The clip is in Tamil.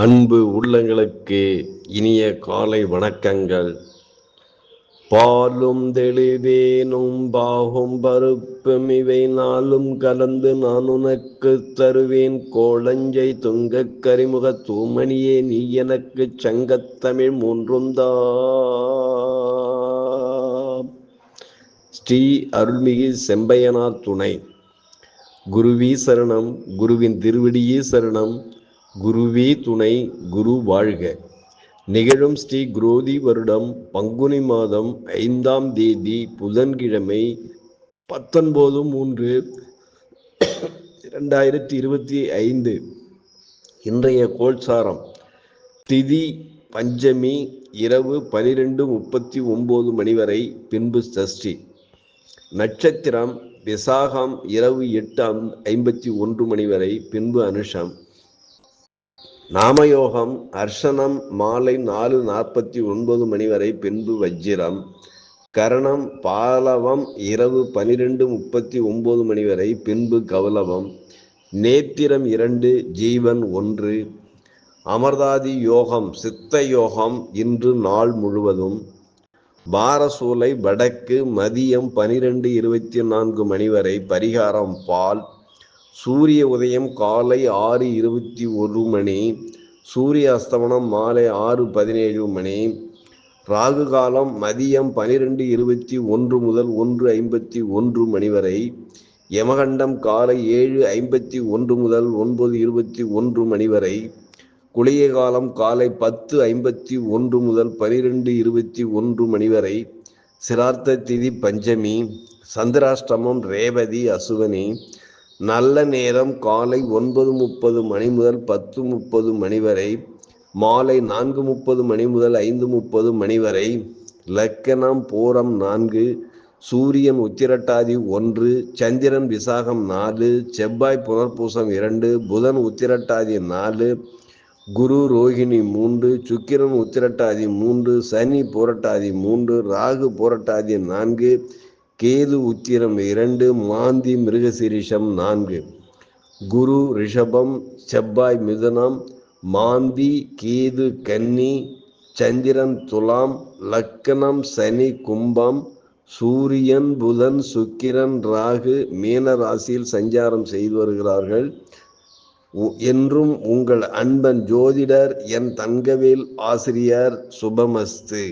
அன்பு உள்ளங்களுக்கு இனிய காலை வணக்கங்கள். பாலும் தெளிவேனும் பாகும் பருப்பும் இவை நாளும் கலந்து நான் உனக்கு தருவேன். கோளஞ்சை துங்கக் கரிமுக தூமணியே நீ எனக்கு சங்கத்தமிழ் மூன்றும் தாம். ஸ்ரீ அருள்மிகு செம்பையனார் துணை. குருவி சரணம், குருவின் திருவடியே சரணம், குருவே துணை, குரு வாழ்க. நிகழும் ஸ்ரீ குரோதி வருடம் பங்குனி மாதம் 5ஆம் தேதி புதன்கிழமை 19/3/2025. இன்றைய கோல்சாரம் திதி பஞ்சமி இரவு 12:39 மணி வரை, பின்பு சஷ்டி. நட்சத்திரம் விசாகம் இரவு 8:51 மணி வரை, பின்பு அனுஷம். நாமயோகம் அர்ஷனம் மாலை 4:49 மணி வரை, பின்பு வஜ்ஜிரம். கரணம் பாலவம் இரவு 12:39 மணி வரை, பின்பு கௌலவம். நேத்திரம் 2, ஜீவன் 1. அமர்தாதி யோகம் சித்த யோகம் இன்று நாள் முழுவதும். பாரசூலை வடக்கு மதியம் 12:24 மணி வரை, பரிகாரம் பால். சூரிய உதயம் காலை 6:21 மணி, சூரிய அஸ்தமனம் மாலை 6:17 மணி. ராகு காலம் மதியம் 12:21 முதல் 1:51 மணி வரை. யமகண்டம் காலை 7:51 முதல் 9:21 மணி வரை. குளிய காலம் காலை 10:51 முதல் 12:21 மணி வரை. சிரார்த்த திதி பஞ்சமி. சந்திராஷ்டமம் ரேவதி அசுவனி. நல்ல நேரம் காலை 9:30 மணி முதல் 10:30 மணி வரை, மாலை 4:30 மணி முதல் 5:30 மணி வரை. லக்கணம் பூரம் 4, சூரியன் உத்திரட்டாதி 1, சந்திரன் விசாகம் 4, செவ்வாய் புனர்பூசம் 2, புதன் உத்திரட்டாதி 4, குரு ரோகிணி 3, சுக்கிரன் உத்திரட்டாதி 3, சனி பூரட்டாதி 3, ராகு பூரட்டாதி 4, கேது உத்திரம் 2, மாந்தி மிருகசீரிஷம் 4. குரு ரிஷபம், செவ்வாய் மிதுனம், மாந்தி கேது கன்னி, சந்திரன் துலாம். லக்கணம் சனி கும்பம். சூரியன் புதன் சுக்கிரன் ராகு மீன ராசியில் சஞ்சாரம் செய்து வருகிறார்கள். என்றும் உங்கள் அன்பன் ஜோதிடர் என் தங்கவேல் ஆசிரியர். சுபமஸ்து.